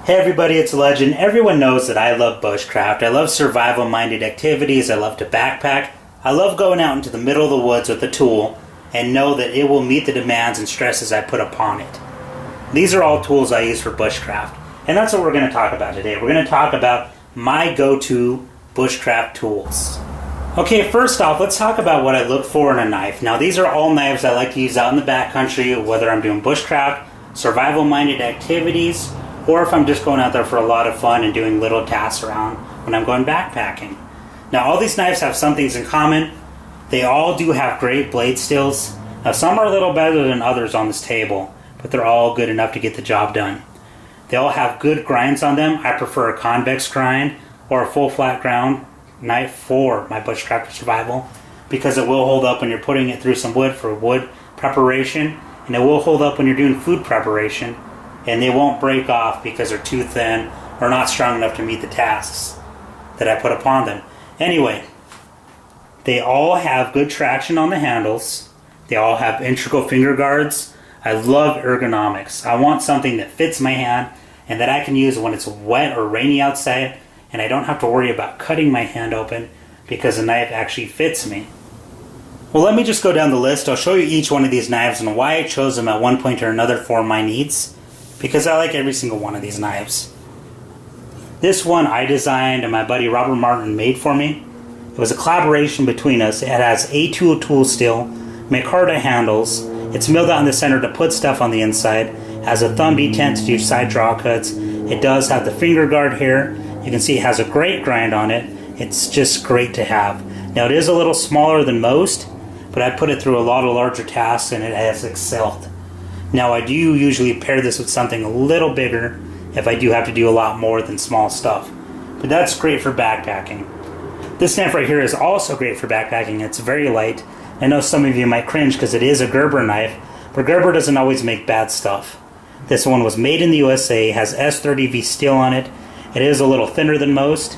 Hey everybody, it's Legend. Everyone knows that I love bushcraft. I love survival-minded activities. I love to backpack. I love going out into the middle of the woods with a tool and know that it will meet the demands and stresses I put upon it. These are all tools I use for bushcraft, and that's what we're going to talk about today. We're going to talk about my go-to bushcraft tools. Okay, first off, let's talk about what I look for in a knife. Now, these are all knives I like to use out in the backcountry, whether I'm doing bushcraft, survival-minded activities, or if I'm just going out there for a lot of fun and doing little tasks around when I'm going backpacking. Now, all these knives have some things in common. They all do have great blade steels. Now, some are a little better than others on this table, but they're all good enough to get the job done. They all have good grinds on them. I prefer a convex grind or a full flat ground knife for my bushcraft survival because it will hold up when you're putting it through some wood for wood preparation, and it will hold up when you're doing food preparation, and they won't break off because they're too thin or not strong enough to meet the tasks that I put upon them. Anyway, they all have good traction on the handles. They all have integral finger guards. I love ergonomics. I want something that fits my hand and that I can use when it's wet or rainy outside, and I don't have to worry about cutting my hand open because the knife actually fits me. Well, let me just go down the list. I'll show you each one of these knives and why I chose them at one point or another for my needs, because I like every single one of these knives. This one I designed and my buddy Robert Martin made for me. It was a collaboration between us. It has A2 tool steel, micarta handles. It's milled out in the center to put stuff on the inside. It has a thumb detent to do side draw cuts. It does have the finger guard here. You can see it has a great grind on it. It's just great to have. Now, it is a little smaller than most, but I put it through a lot of larger tasks and it has excelled. Now, I do usually pair this with something a little bigger if I do have to do a lot more than small stuff. But that's great for backpacking. This knife right here is also great for backpacking. It's very light. I know some of you might cringe because it is a Gerber knife, but Gerber doesn't always make bad stuff. This one was made in the USA, has S30V steel on it. It is a little thinner than most,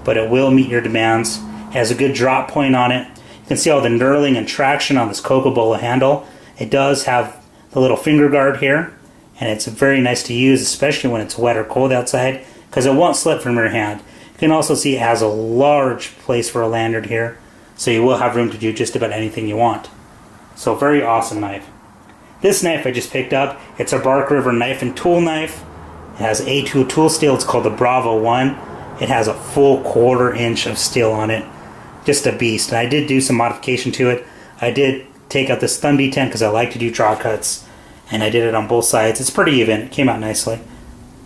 but it will meet your demands. It has a good drop point on it. You can see all the knurling and traction on this Coca-Cola handle. It does have the little finger guard here, and it's very nice to use, especially when it's wet or cold outside, because it won't slip from your hand. You can also see it has a large place for a lanyard here, so you will have room to do just about anything you want. So, very awesome knife. This knife I just picked up, it's a Bark River knife and tool knife. It has A2 tool steel. It's called the Bravo 1. It has a full 1/4 inch of steel on it. Just a beast. And I did do some modification to it. I did take out this thumb detent because I like to do draw cuts, and I did it on both sides. It's pretty even. It came out nicely.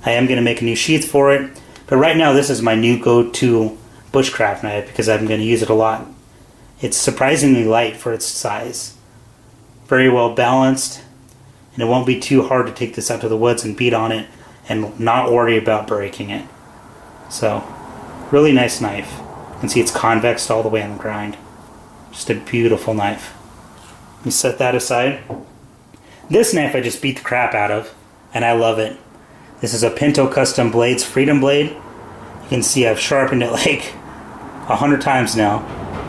I am going to make a new sheath for it, but right now this is my new go-to bushcraft knife because I'm going to use it a lot. It's surprisingly light for its size. Very well balanced, and it won't be too hard to take this out to the woods and beat on it and not worry about breaking it. So, really nice knife. You can see it's convex all the way on the grind. Just a beautiful knife. Let me set that aside. This knife I just beat the crap out of, and I love it. This is a Pinto Custom Blades Freedom Blade. You can see I've sharpened it like 100 times now.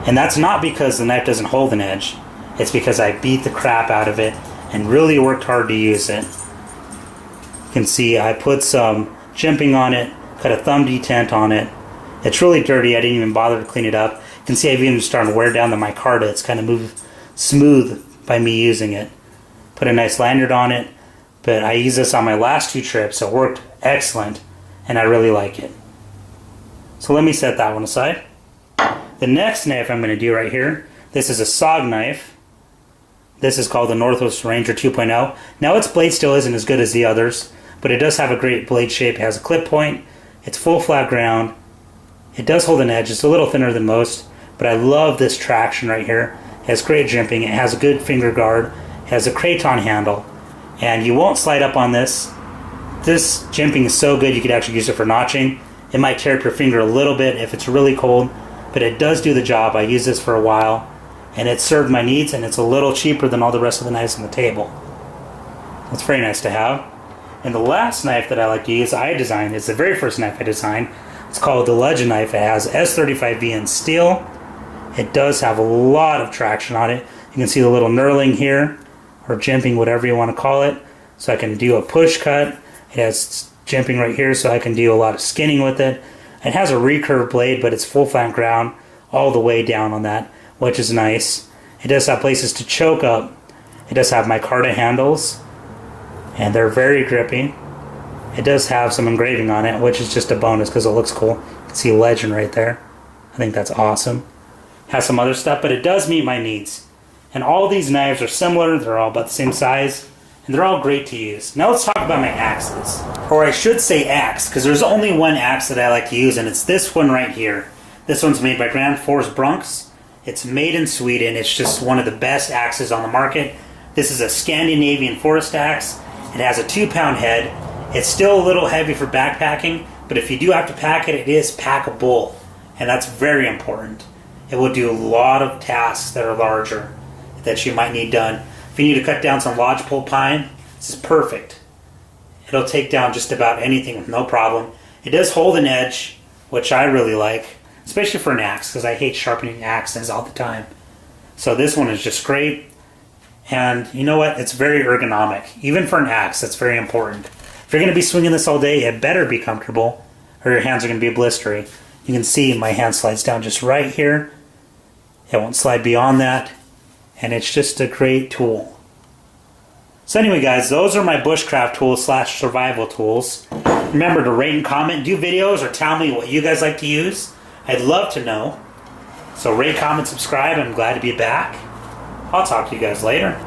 And that's not because the knife doesn't hold an edge. It's because I beat the crap out of it and really worked hard to use it. You can see I put some jimping on it, cut a thumb detent on it. It's really dirty. I didn't even bother to clean it up. You can see I've even started to wear down the micarta. It's kind of moved smooth by me using it. Put a nice lanyard on it, but I used this on my last 2 trips. It worked excellent, and I really like it. So let me set that one aside. The next knife I'm going to do right here, this is a Sog Knife. This is called the Northwest Ranger 2.0. Now, its blade still isn't as good as the others, but it does have a great blade shape. It has a clip point. It's full flat ground. It does hold an edge. It's a little thinner than most, but I love this traction right here. It has great jimping. It has a good finger guard. It has a craton handle, and you won't slide up on this. This jimping is so good you could actually use it for notching. It might tear up your finger a little bit if it's really cold, but it does do the job. I used this for a while, and it served my needs, and it's a little cheaper than all the rest of the knives on the table. It's very nice to have. And the last knife that I like to use, I designed, is the very first knife I designed. It's called the Legend knife. It has S35V in steel. It does have a lot of traction on it. You can see the little knurling here, or jimping, whatever you want to call it. So I can do a push cut. It has jimping right here so I can do a lot of skinning with it. It has a recurve blade, but it's full flat ground all the way down on that, which is nice. It does have places to choke up. It does have micarta handles, and they're very grippy. It does have some engraving on it, which is just a bonus because it looks cool. You can see legend right there. I think that's awesome. Has some other stuff, but it does meet my needs. And all these knives are similar. They're all about the same size, and they're all great to use. Now let's talk about my axes. Or I should say axe, because there's only one axe that I like to use, and it's this one right here. This one's made by Grand Force Brunks. It's made in Sweden. It's just one of the best axes on the market. This is a Scandinavian forest axe. It has a 2-pound head. It's still a little heavy for backpacking, but if you do have to pack it, it is packable, and that's very important. It will do a lot of tasks that are larger that you might need done. If you need to cut down some lodgepole pine, this is perfect. It'll take down just about anything with no problem. It does hold an edge, which I really like, especially for an axe, because I hate sharpening axes all the time. So this one is just great. And you know what? It's very ergonomic. Even for an axe, that's very important. If you're going to be swinging this all day, it better be comfortable, or your hands are going to be blistery. You can see my hand slides down just right here. It won't slide beyond that. And it's just a great tool. So anyway, guys, those are my bushcraft tools / survival tools. Remember to rate and comment, do videos, or tell me what you guys like to use. I'd love to know. So rate, comment, subscribe. I'm glad to be back. I'll talk to you guys later.